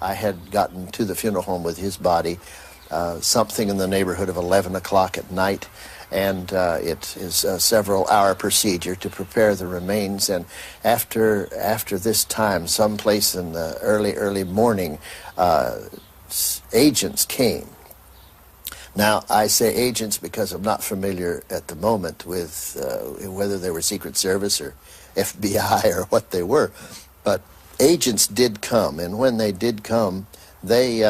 I had gotten to the funeral home with his body something in the neighborhood of 11 o'clock at night, and it is a several-hour procedure to prepare the remains. And after this time, someplace in the early morning, agents came. Now, I say agents because I'm not familiar at the moment with whether they were Secret Service or FBI or what they were, but agents did come, and when they did come, they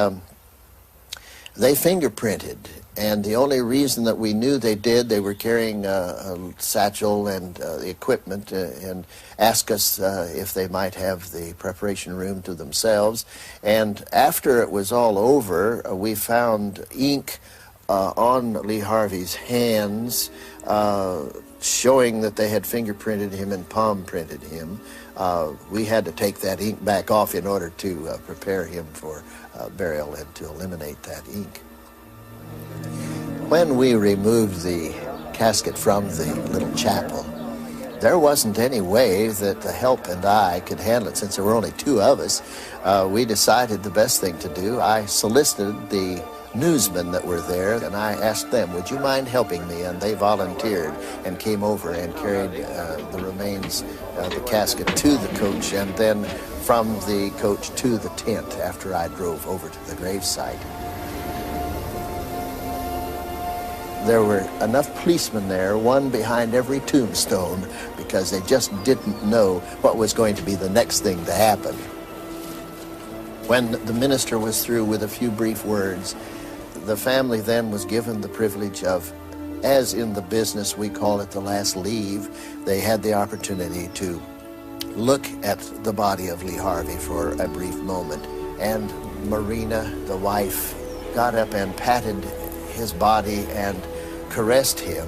fingerprinted. And the only reason that we knew they did, they were carrying a satchel and the equipment and asked us if they might have the preparation room to themselves. And after it was all over, we found ink on Lee Harvey's hands showing that they had fingerprinted him and palm printed him. We had to take that ink back off in order to prepare him for burial and to eliminate that ink. When we removed the casket from the little chapel, there wasn't any way that the help and I could handle it. Since there were only two of us, we decided the best thing to do. I solicited the newsmen that were there, and I asked them, would you mind helping me? And they volunteered and came over and carried the remains, the casket, to the coach, and then from the coach to the tent after I drove over to the gravesite. There were enough policemen there, one behind every tombstone, because they just didn't know what was going to be the next thing to happen. When the minister was through with a few brief words, the family then was given the privilege of, as in the business we call it the last leave, they had the opportunity to look at the body of Lee Harvey for a brief moment. And Marina, the wife, got up and patted his body and caressed him.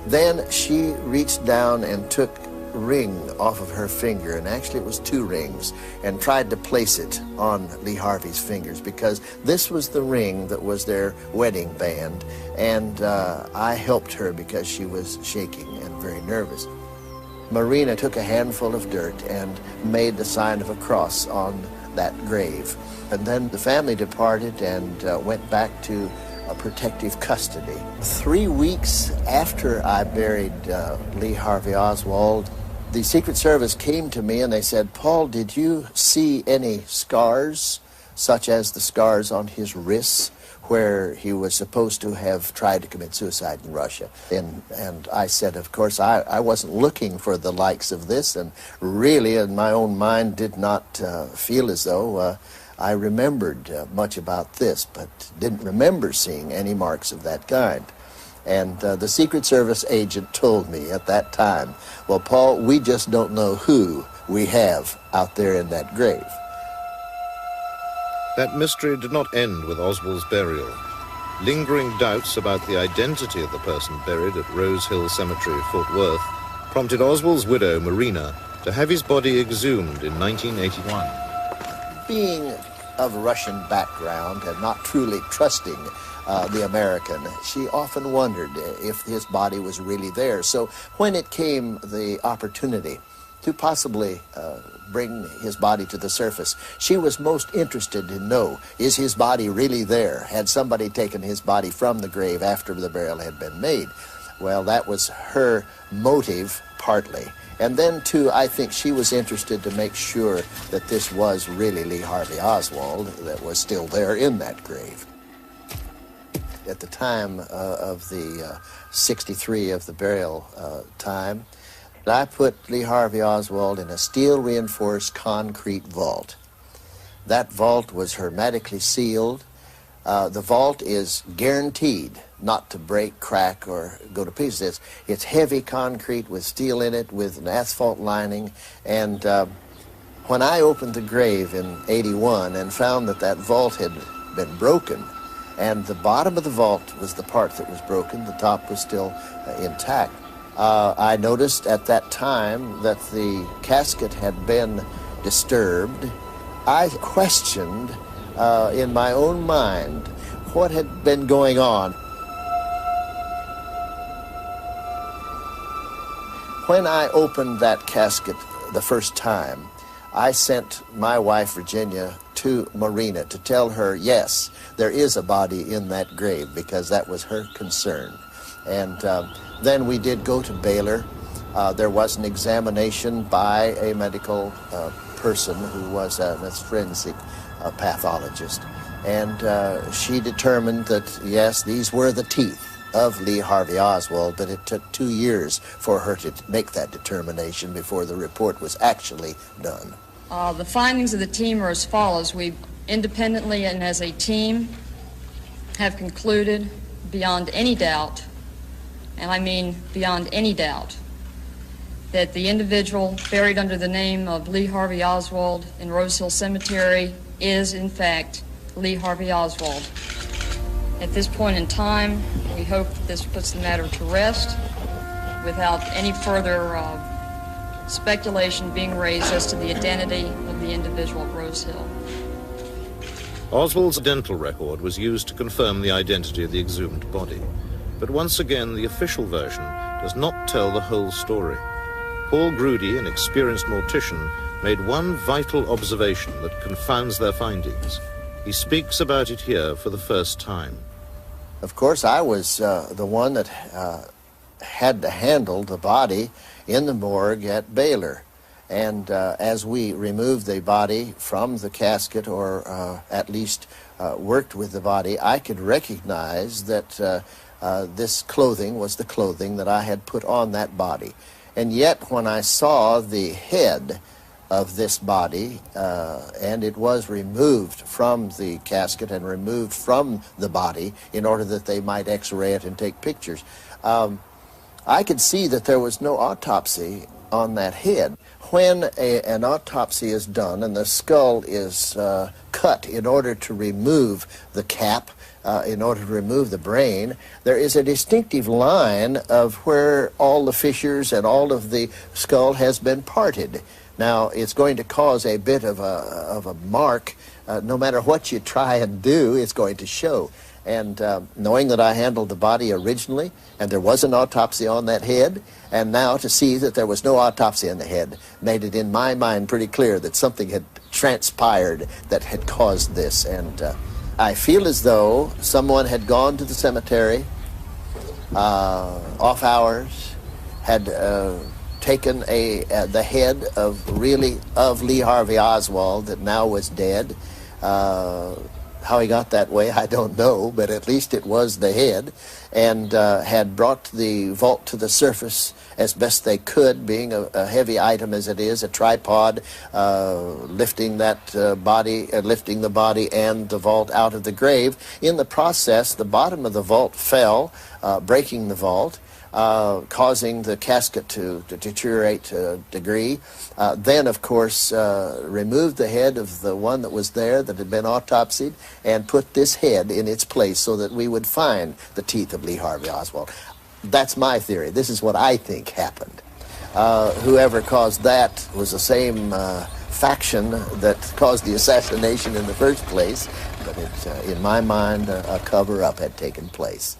Then she reached down and took a ring off of her finger, and actually it was two rings, and tried to place it on Lee Harvey's fingers, because this was the ring that was their wedding band, and I helped her because she was shaking and very nervous. Marina took a handful of dirt and made the sign of a cross on that grave, and then the family departed and went back to protective custody. 3 weeks after I buried Lee Harvey Oswald, the Secret Service came to me and they said, Paul, did you see any scars, such as the scars on his wrists, where he was supposed to have tried to commit suicide in Russia? And I said, of course, I wasn't looking for the likes of this, and really in my own mind did not feel as though I remembered much about this, but didn't remember seeing any marks of that kind. And the Secret Service agent told me at that time, well, Paul, we just don't know who we have out there in that grave. That mystery did not end with Oswald's burial. Lingering doubts about the identity of the person buried at Rose Hill Cemetery, Fort Worth, prompted Oswald's widow, Marina, to have his body exhumed in 1981. Being of Russian background and not truly trusting the American, she often wondered if his body was really there. So when it came the opportunity to possibly bring his body to the surface, she was most interested to know, is his body really there? Had somebody taken his body from the grave after the burial had been made? Well, that was her motive, partly. And then, too, I think she was interested to make sure that this was really Lee Harvey Oswald that was still there in that grave. At the time of the 63 of the burial time, I put Lee Harvey Oswald in a steel-reinforced concrete vault. That vault was hermetically sealed. The vault is guaranteed not to break, crack, or go to pieces. It's heavy concrete with steel in it, with an asphalt lining. And when I opened the grave in '81 and found that that vault had been broken, and the bottom of the vault was the part that was broken, the top was still intact, I noticed at that time that the casket had been disturbed. I questioned in my own mind what had been going on. When I opened that casket the first time, I sent my wife, Virginia, to Marina to tell her, yes, there is a body in that grave, because that was her concern. And then we did go to Baylor. There was an examination by a medical person who was a forensic pathologist. And she determined that, yes, these were the teeth of Lee Harvey Oswald, but it took 2 years for her to make that determination before the report was actually done. The findings of the team are as follows. We independently and as a team have concluded beyond any doubt, and I mean beyond any doubt, that the individual buried under the name of Lee Harvey Oswald in Rose Hill Cemetery is, in fact, Lee Harvey Oswald. At this point in time, we hope that this puts the matter to rest without any further speculation being raised as to the identity of the individual at Rose Hill. Oswald's dental record was used to confirm the identity of the exhumed body. But once again, the official version does not tell the whole story. Paul Groody, an experienced mortician, made one vital observation that confounds their findings. He speaks about it here for the first time. Of course, I was the one that had to handle the body in the morgue at Baylor. And as we removed the body from the casket, or at least worked with the body, I could recognize that this clothing was the clothing that I had put on that body. And yet, when I saw the head of this body, and it was removed from the casket and removed from the body in order that they might x-ray it and take pictures, I could see that there was no autopsy on that head. When an autopsy is done and the skull is cut in order to remove the cap, in order to remove the brain, there is a distinctive line of where all the fissures and all of the skull has been parted. Now, it's going to cause a bit of a mark. No matter what you try and do, it's going to show. And knowing that I handled the body originally, and there was an autopsy on that head, and now to see that there was no autopsy on the head, made it in my mind pretty clear that something had transpired that had caused this. And I feel as though someone had gone to the cemetery, off hours, had taken the head of Lee Harvey Oswald that now was dead. How he got that way, I don't know, but at least it was the head, and had brought the vault to the surface as best they could, being a heavy item as it is, a tripod, lifting that body, lifting the body and the vault out of the grave. In the process, the bottom of the vault fell, breaking the vault, causing the casket to deteriorate to a degree. Then, of course, removed the head of the one that was there that had been autopsied and put this head in its place so that we would find the teeth of Lee Harvey Oswald. That's my theory. This is what I think happened. Whoever caused that was the same faction that caused the assassination in the first place, but in my mind, a cover-up had taken place.